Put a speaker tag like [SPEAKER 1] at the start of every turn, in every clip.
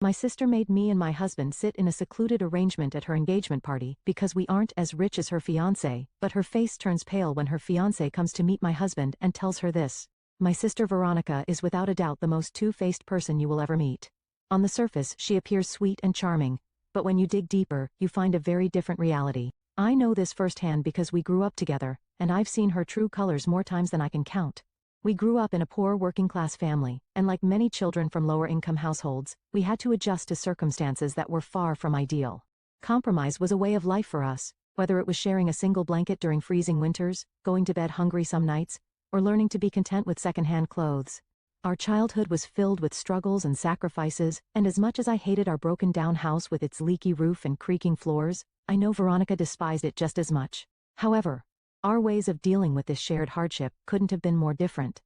[SPEAKER 1] My sister made me and my husband sit in a secluded arrangement at her engagement party because we aren't as rich as her fiancé, but her face turns pale when her fiancé comes to meet my husband and tells her this. My sister Veronica is without a doubt the most two-faced person you will ever meet. On the surface, she appears sweet and charming, but when you dig deeper, you find a very different reality. I know this firsthand because we grew up together, and I've seen her true colors more times than I can count. We grew up in a poor working-class family, and like many children from lower-income households, we had to adjust to circumstances that were far from ideal. Compromise was a way of life for us, whether it was sharing a single blanket during freezing winters, going to bed hungry some nights, or learning to be content with second-hand clothes. Our childhood was filled with struggles and sacrifices, and as much as I hated our broken-down house with its leaky roof and creaking floors, I know Veronica despised it just as much. However, our ways of dealing with this shared hardship couldn't have been more different.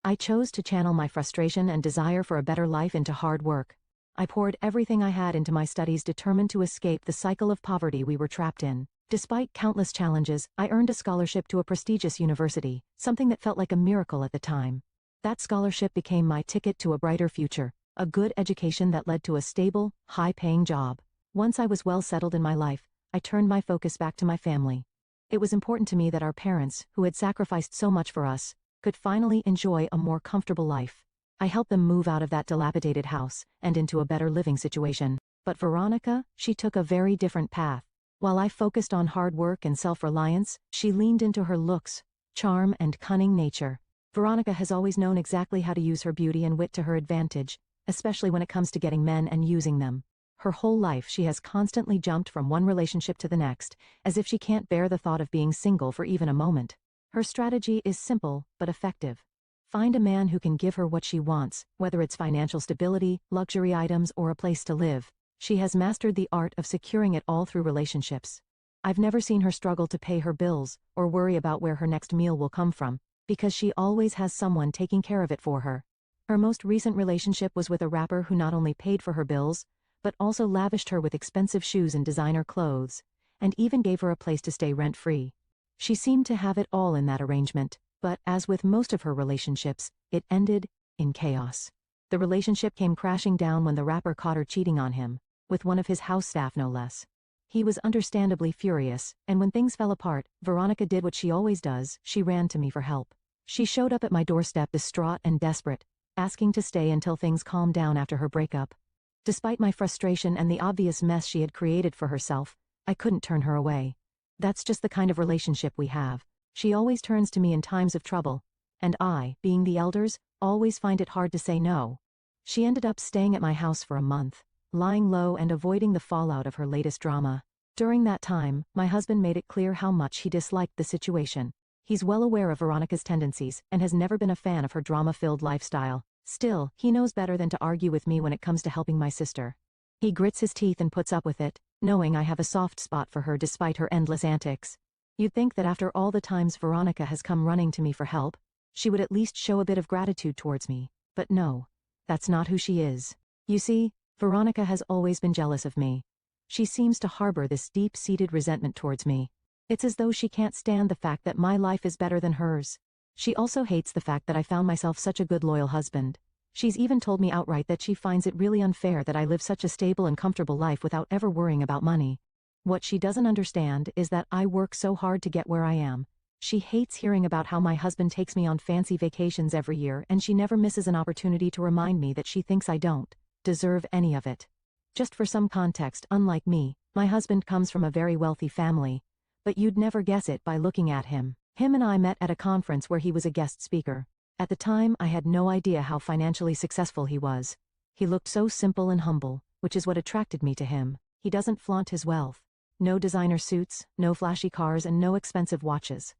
[SPEAKER 1] I chose to channel my frustration and desire for a better life into hard work. I poured everything I had into my studies, determined to escape the cycle of poverty we were trapped in. Despite countless challenges, I earned a scholarship to a prestigious university, something that felt like a miracle at the time. That scholarship became my ticket to a brighter future, a good education that led to a stable, high-paying job. Once I was well settled in my life, I turned my focus back to my family. It was important to me that our parents, who had sacrificed so much for us, could finally enjoy a more comfortable life. I helped them move out of that dilapidated house and into a better living situation. But Veronica, she took a very different path. While I focused on hard work and self-reliance, she leaned into her looks, charm, and cunning nature. Veronica has always known exactly how to use her beauty and wit to her advantage, especially when it comes to getting men and using them. Her whole life she has constantly jumped from one relationship to the next, as if she can't bear the thought of being single for even a moment. Her strategy is simple, but effective. Find a man who can give her what she wants, whether it's financial stability, luxury items, or a place to live. She has mastered the art of securing it all through relationships. I've never seen her struggle to pay her bills, or worry about where her next meal will come from, because she always has someone taking care of it for her. Her most recent relationship was with a rapper who not only paid for her bills, but also lavished her with expensive shoes and designer clothes, and even gave her a place to stay rent-free. She seemed to have it all in that arrangement, but as with most of her relationships, it ended in chaos. The relationship came crashing down when the rapper caught her cheating on him, with one of his house staff no less. He was understandably furious, and when things fell apart, Veronica did what she always does, she ran to me for help. She showed up at my doorstep distraught and desperate, asking to stay until things calmed down after her breakup. Despite my frustration and the obvious mess she had created for herself, I couldn't turn her away. That's just the kind of relationship we have. She always turns to me in times of trouble, and I, being the elders, always find it hard to say no. She ended up staying at my house for a month, lying low and avoiding the fallout of her latest drama. During that time, my husband made it clear how much he disliked the situation. He's well aware of Veronica's tendencies and has never been a fan of her drama-filled lifestyle. Still, he knows better than to argue with me when it comes to helping my sister. He grits his teeth and puts up with it, knowing I have a soft spot for her despite her endless antics. You'd think that after all the times Veronica has come running to me for help, she would at least show a bit of gratitude towards me, but no, that's not who she is. You see, Veronica has always been jealous of me. She seems to harbor this deep-seated resentment towards me. It's as though she can't stand the fact that my life is better than hers. She also hates the fact that I found myself such a good loyal husband. She's even told me outright that she finds it really unfair that I live such a stable and comfortable life without ever worrying about money. What she doesn't understand is that I work so hard to get where I am. She hates hearing about how my husband takes me on fancy vacations every year, and she never misses an opportunity to remind me that she thinks I don't deserve any of it. Just for some context, unlike me, my husband comes from a very wealthy family, but you'd never guess it by looking at him. Him and I met at a conference where he was a guest speaker. At the time, I had no idea how financially successful he was. He looked so simple and humble, which is what attracted me to him. He doesn't flaunt his wealth. No designer suits, no flashy cars, and no expensive watches.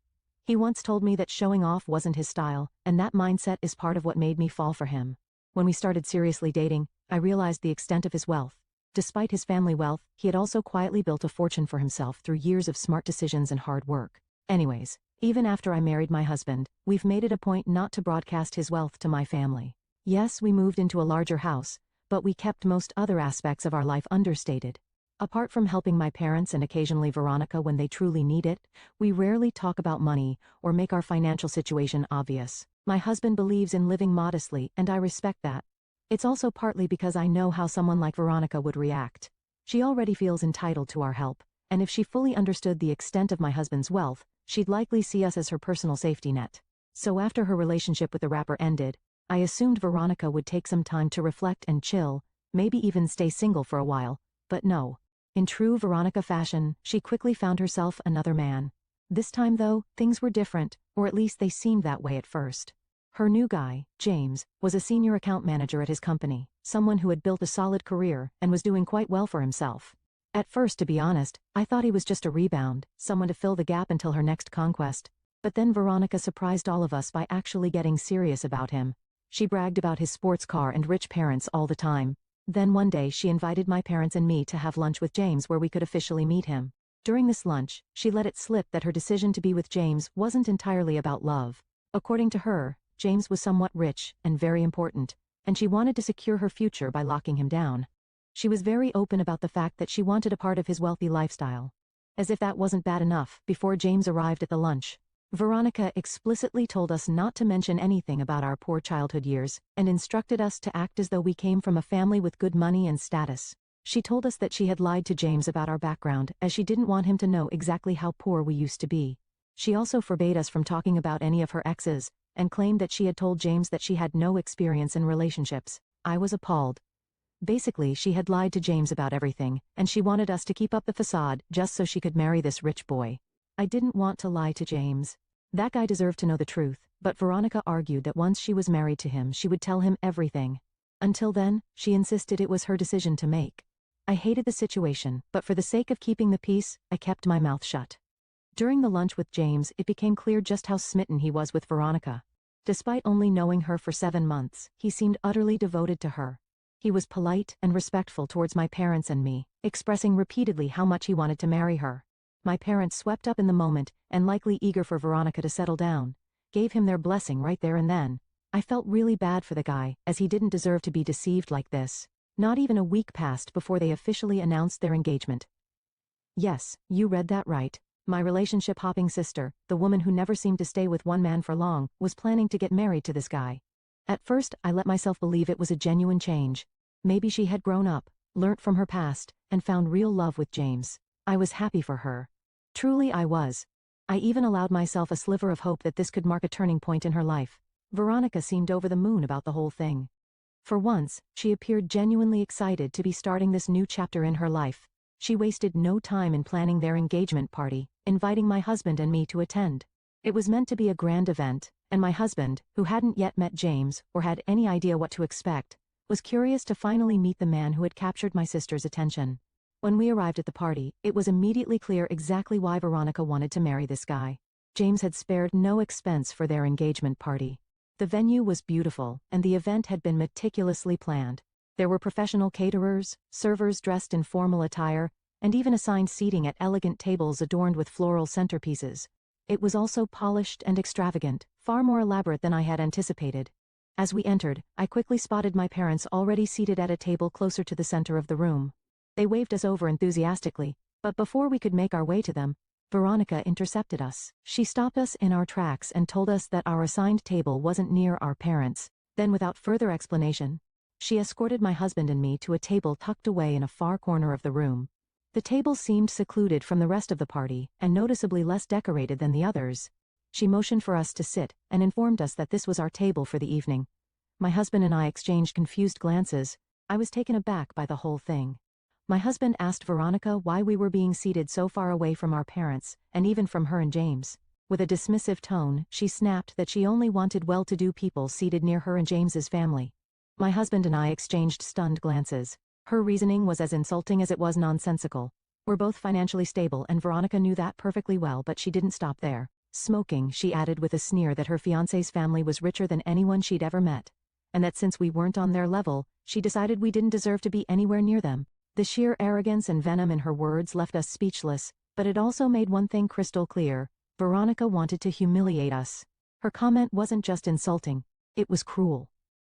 [SPEAKER 1] He once told me that showing off wasn't his style, and that mindset is part of what made me fall for him. When we started seriously dating, I realized the extent of his wealth. Despite his family wealth, he had also quietly built a fortune for himself through years of smart decisions and hard work. Anyways, even after I married my husband, we've made it a point not to broadcast his wealth to my family. Yes, we moved into a larger house, but we kept most other aspects of our life understated. Apart from helping my parents and occasionally Veronica when they truly need it, we rarely talk about money or make our financial situation obvious. My husband believes in living modestly, and I respect that. It's also partly because I know how someone like Veronica would react. She already feels entitled to our help, and if she fully understood the extent of my husband's wealth, she'd likely see us as her personal safety net. So after her relationship with the rapper ended, I assumed Veronica would take some time to reflect and chill, maybe even stay single for a while, but no. In true Veronica fashion, she quickly found herself another man. This time though, things were different, or at least they seemed that way at first. Her new guy, James, was a senior account manager at his company, someone who had built a solid career and was doing quite well for himself. At first, to be honest, I thought he was just a rebound, someone to fill the gap until her next conquest. But then Veronica surprised all of us by actually getting serious about him. She bragged about his sports car and rich parents all the time. Then one day she invited my parents and me to have lunch with James where we could officially meet him. During this lunch, she let it slip that her decision to be with James wasn't entirely about love. According to her, James was somewhat rich and very important, and she wanted to secure her future by locking him down. She was very open about the fact that she wanted a part of his wealthy lifestyle. As if that wasn't bad enough, before James arrived at the lunch, Veronica explicitly told us not to mention anything about our poor childhood years, and instructed us to act as though we came from a family with good money and status. She told us that she had lied to James about our background, as she didn't want him to know exactly how poor we used to be. She also forbade us from talking about any of her exes, and claimed that she had told James that she had no experience in relationships. I was appalled. Basically, she had lied to James about everything, and she wanted us to keep up the facade just so she could marry this rich boy. I didn't want to lie to James. That guy deserved to know the truth, but Veronica argued that once she was married to him she would tell him everything. Until then, she insisted it was her decision to make. I hated the situation, but for the sake of keeping the peace, I kept my mouth shut. During the lunch with James, it became clear just how smitten he was with Veronica. Despite only knowing her for 7 months, he seemed utterly devoted to her. He was polite and respectful towards my parents and me, expressing repeatedly how much he wanted to marry her. My parents, swept up in the moment, and likely eager for Veronica to settle down, gave him their blessing right there and then. I felt really bad for the guy, as he didn't deserve to be deceived like this. Not even a week passed before they officially announced their engagement. Yes, you read that right. My relationship-hopping sister, the woman who never seemed to stay with one man for long, was planning to get married to this guy. At first, I let myself believe it was a genuine change. Maybe she had grown up, learnt from her past, and found real love with James. I was happy for her. Truly I was. I even allowed myself a sliver of hope that this could mark a turning point in her life. Veronica seemed over the moon about the whole thing. For once, she appeared genuinely excited to be starting this new chapter in her life. She wasted no time in planning their engagement party, inviting my husband and me to attend. It was meant to be a grand event, and my husband, who hadn't yet met James or had any idea what to expect, was curious to finally meet the man who had captured my sister's attention. When we arrived at the party, it was immediately clear exactly why Veronica wanted to marry this guy. James had spared no expense for their engagement party. The venue was beautiful, and the event had been meticulously planned. There were professional caterers, servers dressed in formal attire, and even assigned seating at elegant tables adorned with floral centerpieces. It was also polished and extravagant, far more elaborate than I had anticipated. As we entered, I quickly spotted my parents already seated at a table closer to the center of the room. They waved us over enthusiastically, but before we could make our way to them, Veronica intercepted us. She stopped us in our tracks and told us that our assigned table wasn't near our parents. Then, without further explanation, she escorted my husband and me to a table tucked away in a far corner of the room. The table seemed secluded from the rest of the party and noticeably less decorated than the others. She motioned for us to sit and informed us that this was our table for the evening. My husband and I exchanged confused glances. I was taken aback by the whole thing. My husband asked Veronica why we were being seated so far away from our parents, and even from her and James. With a dismissive tone, she snapped that she only wanted well-to-do people seated near her and James's family. My husband and I exchanged stunned glances. Her reasoning was as insulting as it was nonsensical. We're both financially stable, and Veronica knew that perfectly well, but she didn't stop there. Smoking, she added with a sneer that her fiancé's family was richer than anyone she'd ever met, and that since we weren't on their level, she decided we didn't deserve to be anywhere near them. The sheer arrogance and venom in her words left us speechless, but it also made one thing crystal clear: Veronica wanted to humiliate us. Her comment wasn't just insulting, it was cruel.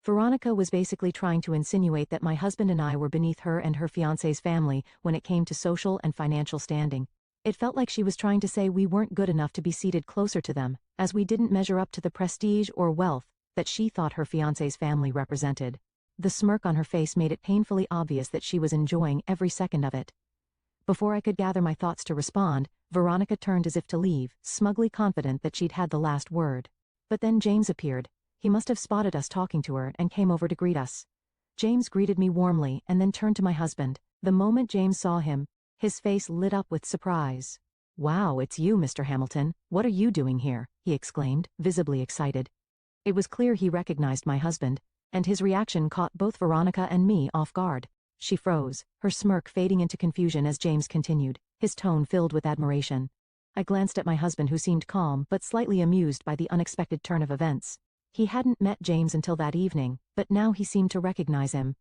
[SPEAKER 1] Veronica was basically trying to insinuate that my husband and I were beneath her and her fiancé's family when it came to social and financial standing. It felt like she was trying to say we weren't good enough to be seated closer to them, as we didn't measure up to the prestige or wealth that she thought her fiancé's family represented. The smirk on her face made it painfully obvious that she was enjoying every second of it. Before I could gather my thoughts to respond, Veronica turned as if to leave, smugly confident that she'd had the last word. But then James appeared. He must have spotted us talking to her and came over to greet us. James greeted me warmly and then turned to my husband. The moment James saw him, his face lit up with surprise. "Wow, it's you, Mr. Hamilton. What are you doing here?" he exclaimed, visibly excited. It was clear he recognized my husband, and his reaction caught both Veronica and me off guard. She froze, her smirk fading into confusion as James continued, his tone filled with admiration. I glanced at my husband, who seemed calm but slightly amused by the unexpected turn of events. He hadn't met James until that evening, but now he seemed to recognize him.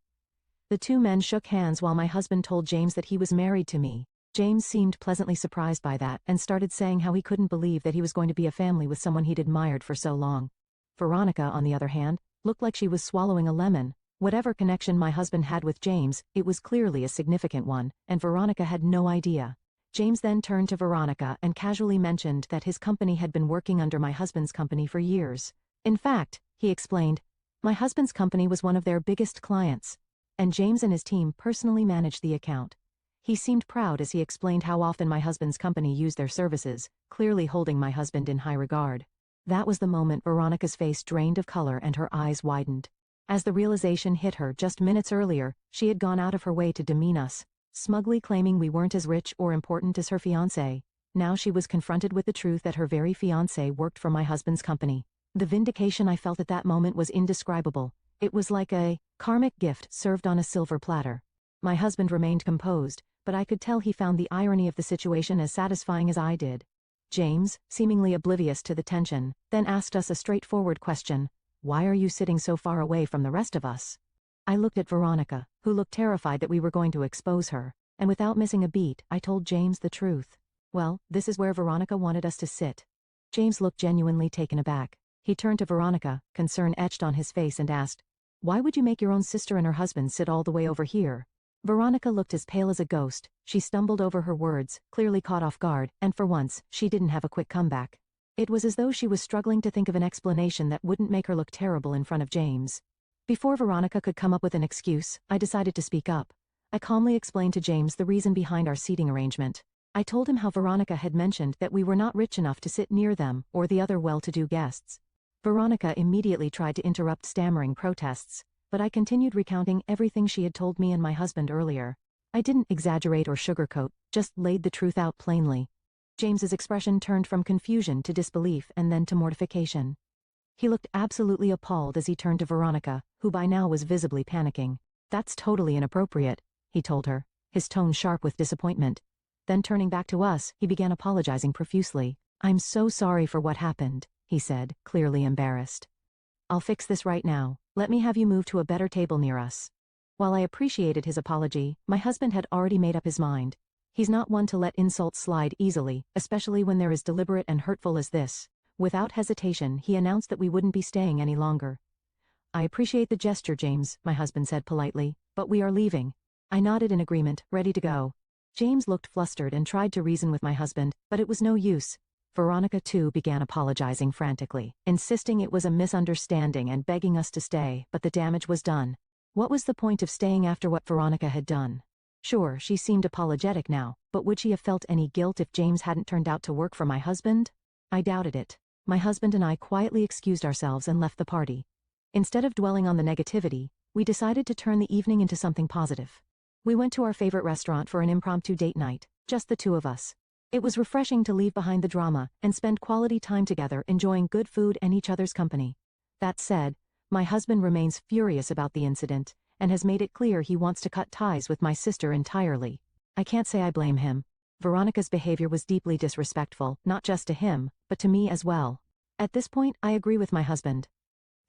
[SPEAKER 1] The two men shook hands while my husband told James that he was married to me. James seemed pleasantly surprised by that and started saying how he couldn't believe that he was going to be a family with someone he'd admired for so long. Veronica, on the other hand, looked like she was swallowing a lemon. Whatever connection my husband had with James, it was clearly a significant one, and Veronica had no idea. James then turned to Veronica and casually mentioned that his company had been working under my husband's company for years. In fact, he explained, my husband's company was one of their biggest clients, and James and his team personally managed the account. He seemed proud as he explained how often my husband's company used their services, clearly holding my husband in high regard. That was the moment Veronica's face drained of color and her eyes widened. As the realization hit her just minutes earlier, she had gone out of her way to demean us, smugly claiming we weren't as rich or important as her fiancé. Now she was confronted with the truth that her very fiancé worked for my husband's company. The vindication I felt at that moment was indescribable. It was like a karmic gift served on a silver platter. My husband remained composed, but I could tell he found the irony of the situation as satisfying as I did. James, seemingly oblivious to the tension, then asked us a straightforward question. "Why are you sitting so far away from the rest of us?" I looked at Veronica, who looked terrified that we were going to expose her, and without missing a beat, I told James the truth. "Well, this is where Veronica wanted us to sit." James looked genuinely taken aback. He turned to Veronica, concern etched on his face, and asked, "Why would you make your own sister and her husband sit all the way over here?" Veronica looked as pale as a ghost. She stumbled over her words, clearly caught off guard, and for once, she didn't have a quick comeback. It was as though she was struggling to think of an explanation that wouldn't make her look terrible in front of James. Before Veronica could come up with an excuse, I decided to speak up. I calmly explained to James the reason behind our seating arrangement. I told him how Veronica had mentioned that we were not rich enough to sit near them or the other well-to-do guests. Veronica immediately tried to interrupt stammering protests, but I continued recounting everything she had told me and my husband earlier. I didn't exaggerate or sugarcoat, just laid the truth out plainly. James's expression turned from confusion to disbelief and then to mortification. He looked absolutely appalled as he turned to Veronica, who by now was visibly panicking. "That's totally inappropriate," he told her, his tone sharp with disappointment. Then turning back to us, he began apologizing profusely. "I'm so sorry for what happened," he said, clearly embarrassed. "I'll fix this right now. Let me have you move to a better table near us." While I appreciated his apology, my husband had already made up his mind. He's not one to let insults slide easily, especially when they're as deliberate and hurtful as this. Without hesitation, he announced that we wouldn't be staying any longer. "I appreciate the gesture, James," my husband said politely, "but we are leaving." I nodded in agreement, ready to go. James looked flustered and tried to reason with my husband, but it was no use. Veronica too began apologizing frantically, insisting it was a misunderstanding and begging us to stay, but the damage was done. What was the point of staying after what Veronica had done? Sure, she seemed apologetic now, but would she have felt any guilt if James hadn't turned out to work for my husband? I doubted it. My husband and I quietly excused ourselves and left the party. Instead of dwelling on the negativity, we decided to turn the evening into something positive. We went to our favorite restaurant for an impromptu date night, just the two of us. It was refreshing to leave behind the drama and spend quality time together enjoying good food and each other's company. That said, my husband remains furious about the incident and has made it clear he wants to cut ties with my sister entirely. I can't say I blame him. Veronica's behavior was deeply disrespectful, not just to him, but to me as well. At this point, I agree with my husband.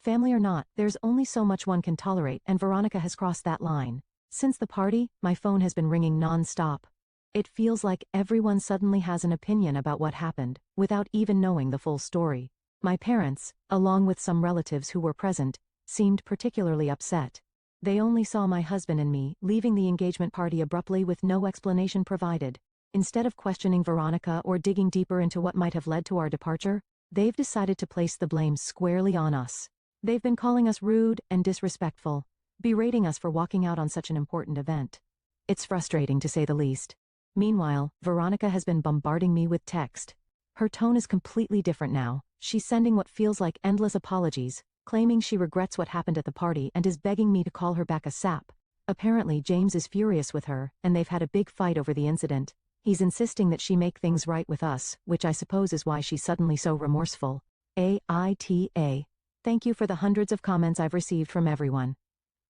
[SPEAKER 1] Family or not, there's only so much one can tolerate, and Veronica has crossed that line. Since the party, my phone has been ringing non-stop. It feels like everyone suddenly has an opinion about what happened, without even knowing the full story. My parents, along with some relatives who were present, seemed particularly upset. They only saw my husband and me leaving the engagement party abruptly with no explanation provided. Instead of questioning Veronica or digging deeper into what might have led to our departure, they've decided to place the blame squarely on us. They've been calling us rude and disrespectful, berating us for walking out on such an important event. It's frustrating to say the least. Meanwhile, Veronica has been bombarding me with text. Her tone is completely different now. She's sending what feels like endless apologies, claiming she regrets what happened at the party and is begging me to call her back a sap. Apparently James is furious with her, and they've had a big fight over the incident. He's insisting that she make things right with us, which I suppose is why she's suddenly so remorseful. AITA. Thank you for the hundreds of comments I've received from everyone.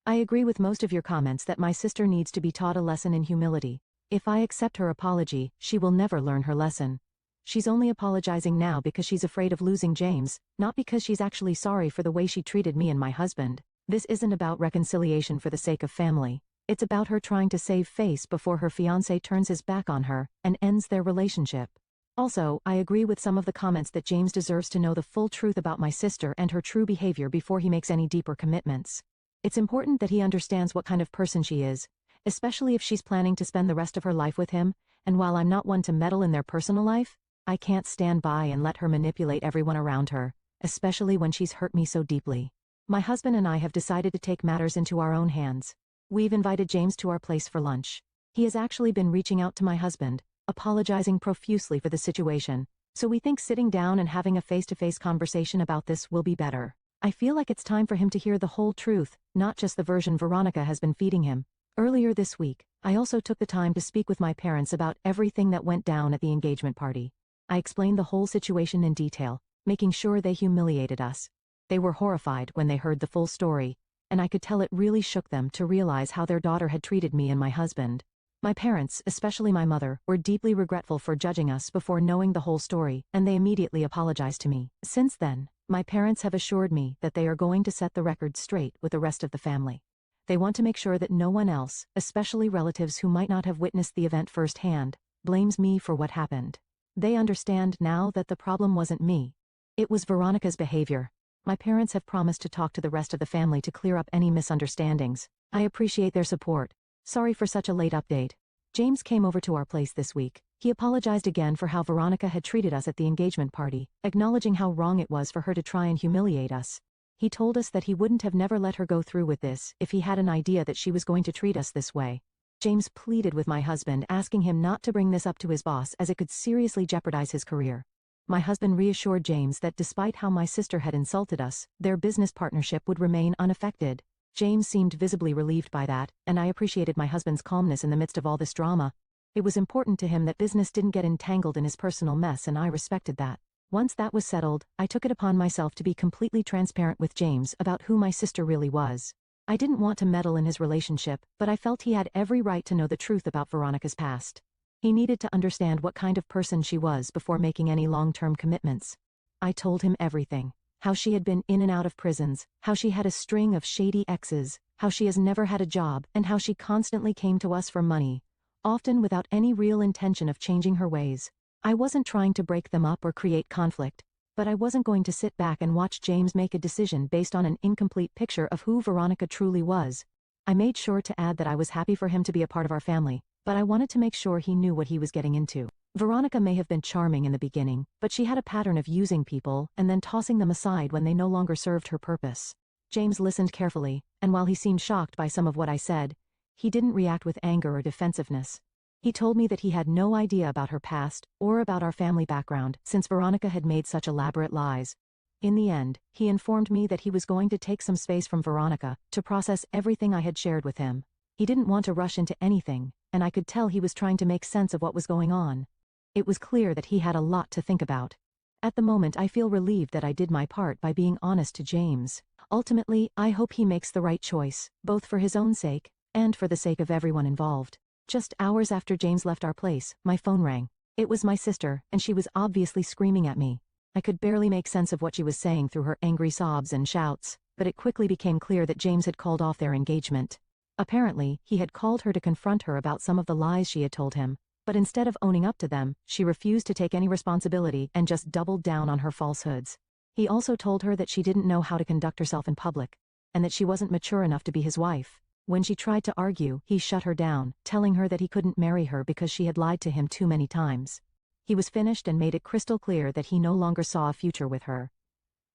[SPEAKER 1] I agree with most of your comments that my sister needs to be taught a lesson in humility. If I accept her apology, she will never learn her lesson. She's only apologizing now because she's afraid of losing James, not because she's actually sorry for the way she treated me and my husband. This isn't about reconciliation for the sake of family. It's about her trying to save face before her fiancé turns his back on her and ends their relationship. Also, I agree with some of the comments that James deserves to know the full truth about my sister and her true behavior before he makes any deeper commitments. It's important that he understands what kind of person she is, especially if she's planning to spend the rest of her life with him, and while I'm not one to meddle in their personal life, I can't stand by and let her manipulate everyone around her, especially when she's hurt me so deeply. My husband and I have decided to take matters into our own hands. We've invited James to our place for lunch. He has actually been reaching out to my husband, apologizing profusely for the situation, so we think sitting down and having a face-to-face conversation about this will be better. I feel like it's time for him to hear the whole truth, not just the version Veronica has been feeding him. Earlier this week, I also took the time to speak with my parents about everything that went down at the engagement party. I explained the whole situation in detail, making sure they humiliated us. They were horrified when they heard the full story, and I could tell it really shook them to realize how their daughter had treated me and my husband. My parents, especially my mother, were deeply regretful for judging us before knowing the whole story, and they immediately apologized to me. Since then, my parents have assured me that they are going to set the record straight with the rest of the family. They want to make sure that no one else, especially relatives who might not have witnessed the event firsthand, blames me for what happened. They understand now that the problem wasn't me. It was Veronica's behavior. My parents have promised to talk to the rest of the family to clear up any misunderstandings. I appreciate their support. Sorry for such a late update. James came over to our place this week. He apologized again for how Veronica had treated us at the engagement party, acknowledging how wrong it was for her to try and humiliate us. He told us that he wouldn't have never let her go through with this if he had an idea that she was going to treat us this way. James pleaded with my husband, asking him not to bring this up to his boss as it could seriously jeopardize his career. My husband reassured James that despite how my sister had insulted us, their business partnership would remain unaffected. James seemed visibly relieved by that, and I appreciated my husband's calmness in the midst of all this drama. It was important to him that business didn't get entangled in his personal mess, and I respected that. Once that was settled, I took it upon myself to be completely transparent with James about who my sister really was. I didn't want to meddle in his relationship, but I felt he had every right to know the truth about Veronica's past. He needed to understand what kind of person she was before making any long-term commitments. I told him everything. How she had been in and out of prisons, how she had a string of shady exes, how she has never had a job, and how she constantly came to us for money, often without any real intention of changing her ways. I wasn't trying to break them up or create conflict, but I wasn't going to sit back and watch James make a decision based on an incomplete picture of who Veronica truly was. I made sure to add that I was happy for him to be a part of our family, but I wanted to make sure he knew what he was getting into. Veronica may have been charming in the beginning, but she had a pattern of using people and then tossing them aside when they no longer served her purpose. James listened carefully, and while he seemed shocked by some of what I said, he didn't react with anger or defensiveness. He told me that he had no idea about her past or about our family background since Veronica had made such elaborate lies. In the end, he informed me that he was going to take some space from Veronica to process everything I had shared with him. He didn't want to rush into anything, and I could tell he was trying to make sense of what was going on. It was clear that he had a lot to think about. At the moment, I feel relieved that I did my part by being honest to James. Ultimately, I hope he makes the right choice, both for his own sake and for the sake of everyone involved. Just hours after James left our place, my phone rang. It was my sister, and she was obviously screaming at me. I could barely make sense of what she was saying through her angry sobs and shouts, but it quickly became clear that James had called off their engagement. Apparently, he had called her to confront her about some of the lies she had told him, but instead of owning up to them, she refused to take any responsibility and just doubled down on her falsehoods. He also told her that she didn't know how to conduct herself in public, and that she wasn't mature enough to be his wife. When she tried to argue, he shut her down, telling her that he couldn't marry her because she had lied to him too many times. He was finished and made it crystal clear that he no longer saw a future with her.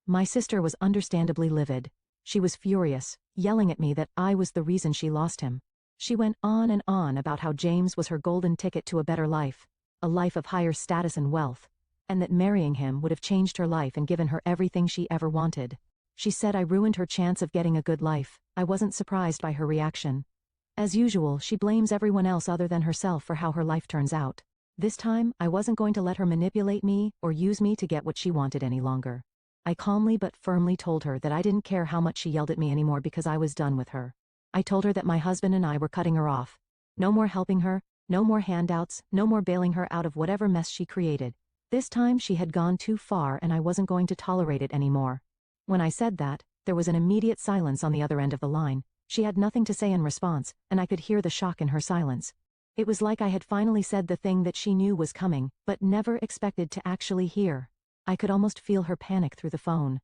[SPEAKER 1] My sister was understandably livid. She was furious, yelling at me that I was the reason she lost him. She went on and on about how James was her golden ticket to a better life, a life of higher status and wealth, and that marrying him would have changed her life and given her everything she ever wanted. She said I ruined her chance of getting a good life. I wasn't surprised by her reaction. As usual, she blames everyone else other than herself for how her life turns out. This time, I wasn't going to let her manipulate me or use me to get what she wanted any longer. I calmly but firmly told her that I didn't care how much she yelled at me anymore because I was done with her. I told her that my husband and I were cutting her off. No more helping her, no more handouts, no more bailing her out of whatever mess she created. This time she had gone too far and I wasn't going to tolerate it anymore. When I said that, there was an immediate silence on the other end of the line. She had nothing to say in response, and I could hear the shock in her silence. It was like I had finally said the thing that she knew was coming, but never expected to actually hear. I could almost feel her panic through the phone.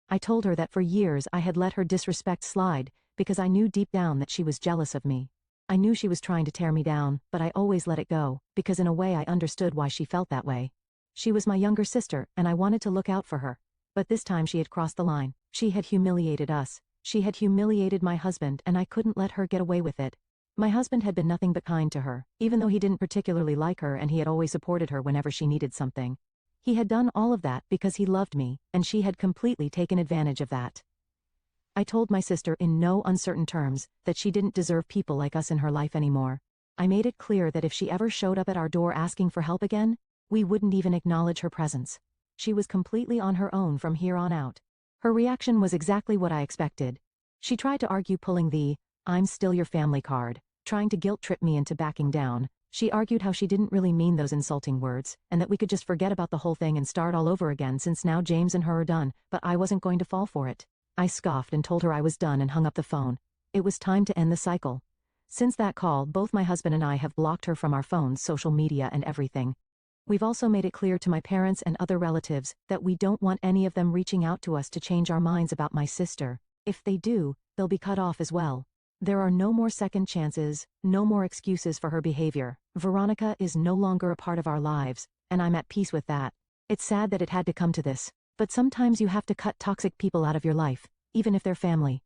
[SPEAKER 1] I told her that for years I had let her disrespect slide, because I knew deep down that she was jealous of me. I knew she was trying to tear me down, but I always let it go, because in a way I understood why she felt that way. She was my younger sister, and I wanted to look out for her. But this time she had crossed the line. She had humiliated us. She had humiliated my husband, and I couldn't let her get away with it. My husband had been nothing but kind to her, even though he didn't particularly like her and he had always supported her whenever she needed something. He had done all of that because he loved me, and she had completely taken advantage of that. I told my sister in no uncertain terms that she didn't deserve people like us in her life anymore. I made it clear that if she ever showed up at our door asking for help again, we wouldn't even acknowledge her presence. She was completely on her own from here on out. Her reaction was exactly what I expected. She tried to argue pulling the "I'm still your family" card, trying to guilt-trip me into backing down. She argued how she didn't really mean those insulting words, and that we could just forget about the whole thing and start all over again since now James and her are done, but I wasn't going to fall for it. I scoffed and told her I was done and hung up the phone. It was time to end the cycle. Since that call, both my husband and I have blocked her from our phones, social media, and everything. We've also made it clear to my parents and other relatives that we don't want any of them reaching out to us to change our minds about my sister. If they do, they'll be cut off as well. There are no more second chances, no more excuses for her behavior. Veronica is no longer a part of our lives, and I'm at peace with that. It's sad that it had to come to this, but sometimes you have to cut toxic people out of your life, even if they're family.